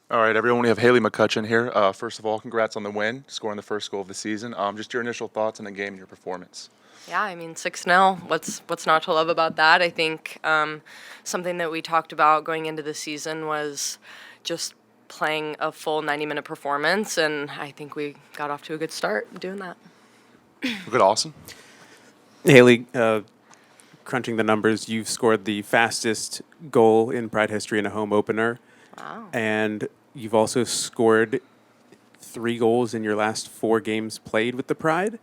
All right, everyone, we have Haley McCutcheon here. First of all, congrats on the win, scoring the first goal of the season. Just your initial thoughts on the game and your performance. Yeah, I mean 6-0. What's not to love about that? I think something that we talked about going into the season was just playing a full 90-minute performance, and I think we got off to a good start doing that. Good, Austin. Haley, crunching the numbers, you've scored the fastest goal in Pride history in a home opener, Wow. and you've also scored 3 goals in your last 4 games played with the Pride.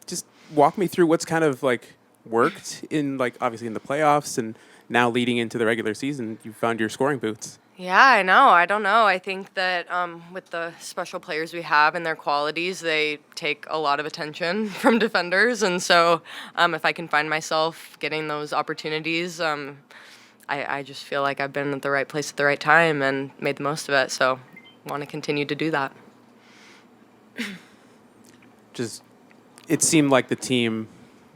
Just walk me through what's kind of like worked in obviously in the playoffs and now leading into the regular season. You found your scoring boots. Yeah, I know. I don't know. I think that with the special players we have and their qualities, they take a lot of attention from defenders. And so if I can find myself getting those opportunities, I just feel like I've been at the right place at the right time and made the most of it. So I want to continue to do that. Just it seemed like the team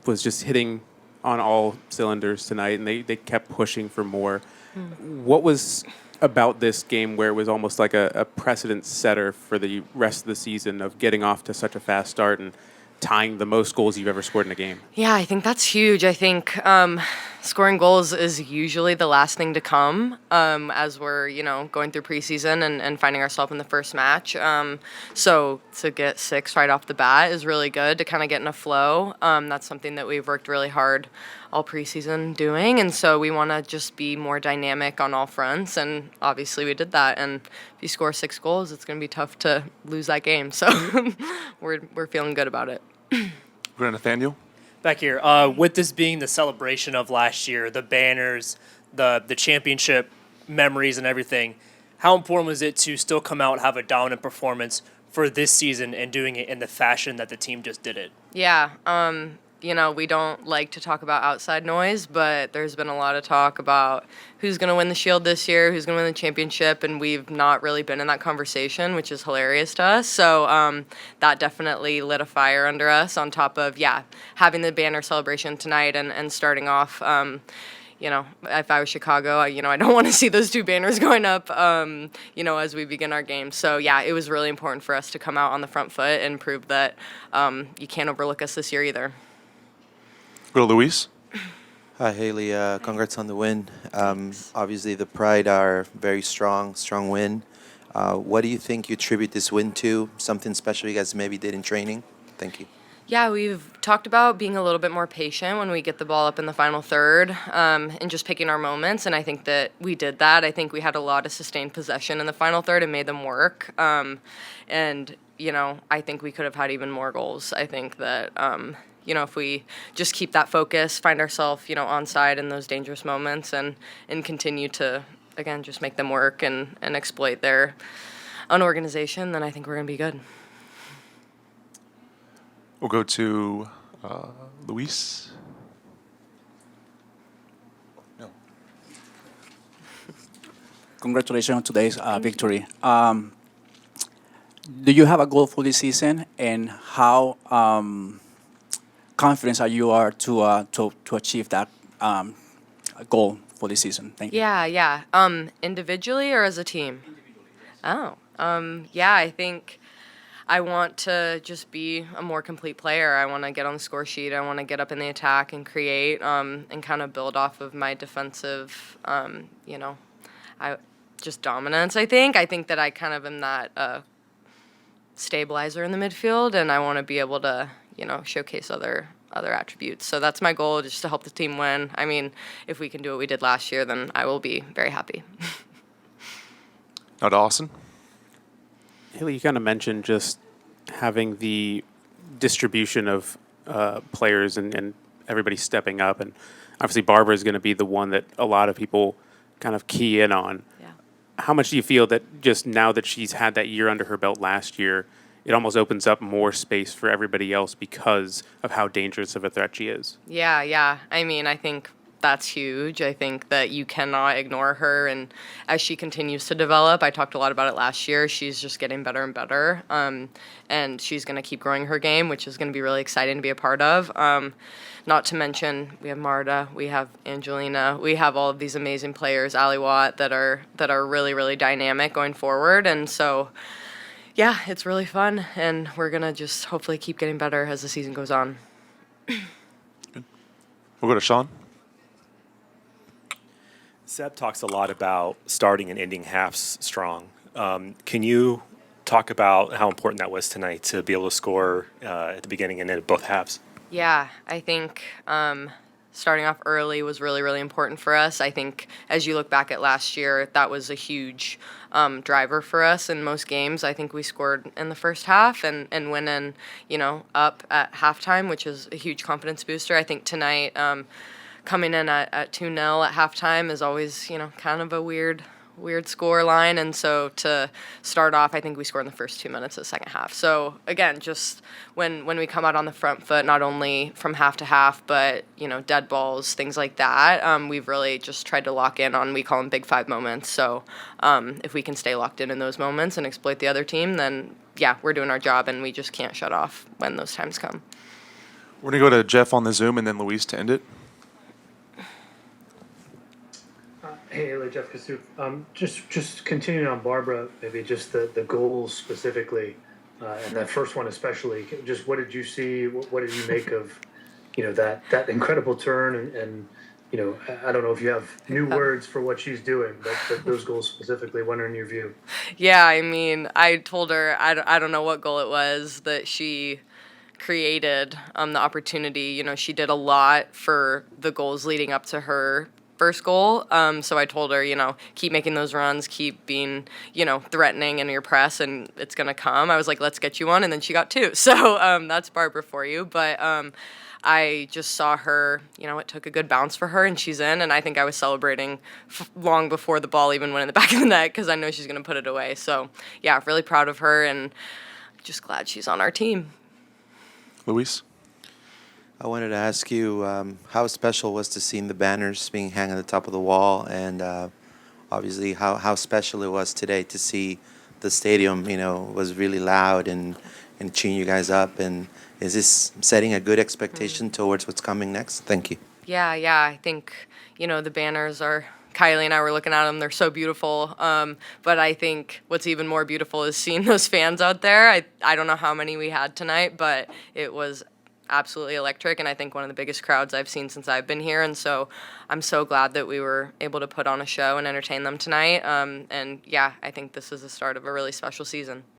was just hitting on all cylinders tonight, and they kept pushing for more. What was about this game where it was almost like a precedent setter for the rest of the season of getting off to such a fast start and tying the most goals you've ever scored in a game? Yeah, I think that's huge. I think scoring goals is usually the last thing to come as we're, going through preseason and finding ourselves in the first match. So to get 6 right off the bat is really good to kind of get in a flow. That's something that we've worked really hard all preseason doing. And so we want to just be more dynamic on all fronts. And obviously we did that. And if you score 6 goals, it's going to be tough to lose that game. So we're feeling good about it. We're to Nathaniel. Back here, with this being the celebration of last year, the banners, the championship memories and everything, how important was it to still come out and have a dominant performance for this season and doing it in the fashion that the team just did it? Yeah, we don't like to talk about outside noise, but there's been a lot of talk about who's going to win the Shield this year, who's going to win the championship, and we've not really been in that conversation, which is hilarious to us. So that definitely lit a fire under us on top of, having the banner celebration tonight and starting off. If I was Chicago, I don't want to see those 2 banners going up, as we begin our game. So, it was really important for us to come out on the front foot and prove that you can't overlook us this year either. Go to Luis. Hi, Haley. Congrats on the win. Obviously, the Pride are very strong win. What do you think you attribute this win to? Something special you guys maybe did in training? Thank you. Yeah, we've talked about being a little bit more patient when we get the ball up in the final third and just picking our moments, and I think that we did that. I think we had a lot of sustained possession in the final third and made them work. I think we could have had even more goals. I think that if we just keep that focus, find ourselves, onside in those dangerous moments and continue to, again, just make them work and exploit their unorganization, then I think we're going to be good. We'll go to Luis. No. Congratulations on today's victory. Do you have a goal for this season, and how confident are you to achieve that goal for this season? Thank you. Yeah. Individually or as a team? Oh, I think I want to just be a more complete player. I want to get on the score sheet. I want to get up in the attack and create and kind of build off of my defensive, just dominance, I think. I think that I kind of am that stabilizer in the midfield, and I want to be able to, showcase other attributes. So that's my goal, just to help the team win. I mean, if we can do what we did last year, then I will be very happy. Now to Austin. Haley, you kind of mentioned just having the distribution of players and everybody stepping up. And obviously Barbara is going to be the one that a lot of people kind of key in on. Yeah. How much do you feel that just now that she's had that year under her belt last year, it almost opens up more space for everybody else because of how dangerous of a threat she is? Yeah. I mean, I think that's huge. I think that you cannot ignore her, and as she continues to develop, I talked a lot about it last year. She's just getting better and better, and she's going to keep growing her game, which is going to be really exciting to be a part of. Not to mention, we have Marta, we have Angelina, we have all of these amazing players, Ali Watt, that are really, really dynamic going forward, and so. Yeah, it's really fun, and we're going to just hopefully keep getting better as the season goes on. We'll go to Sean. Seb talks a lot about starting and ending halves strong. Can you talk about how important that was tonight to be able to score at the beginning and at both halves? Yeah, I think starting off early was really, really important for us. I think as you look back at last year, that was a huge driver for us in most games. I think we scored in the first half and went in, up at halftime, which is a huge confidence booster. I think tonight coming in at 2-0 at halftime is always, kind of a weird score line, and so to start off, I think we scored in the first 2 minutes of the second half. So again, just when we come out on the front foot, not only from half to half, but dead balls, things like that, we've really just tried to lock in on, we call them big five moments. So if we can stay locked in those moments and exploit the other team, then yeah, we're doing our job, and we just can't shut off when those times come. We're going to go to Jeff on the Zoom and then Luis to end it. Hey, Haley, Jeff Kasuf. Just continuing on Barbara, maybe just the goals specifically, and that first one especially. Just what did you see? What did you make of, that incredible turn? And I don't know if you have new words for what she's doing, but those goals specifically, what are in your view? Yeah, I mean, I told her I don't know what goal it was that she created the opportunity. She did a lot for the goals leading up to her first goal. So I told her, keep making those runs, keep being, threatening in your press, and it's going to come. I was like, let's get you one. And then she got two. So that's Barbara for you. But I just saw her, it took a good bounce for her, and she's in. And I think I was celebrating long before the ball even went in the back of the net because I know she's going to put it away. So, yeah, really proud of her and just glad she's on our team. Luis? I wanted to ask you how special was to seeing the banners being hung at the top of the wall, and obviously how special it was today to see the stadium, was really loud and cheering you guys up. And is this setting a good expectation towards what's coming next? Thank you. Yeah, I think, the banners are, Kylie and I were looking at them. They're so beautiful. But I think what's even more beautiful is seeing those fans out there. I don't know how many we had tonight, but it was absolutely electric, and I think one of the biggest crowds I've seen since I've been here, and so I'm so glad that we were able to put on a show and entertain them tonight, and yeah, I think this is the start of a really special season.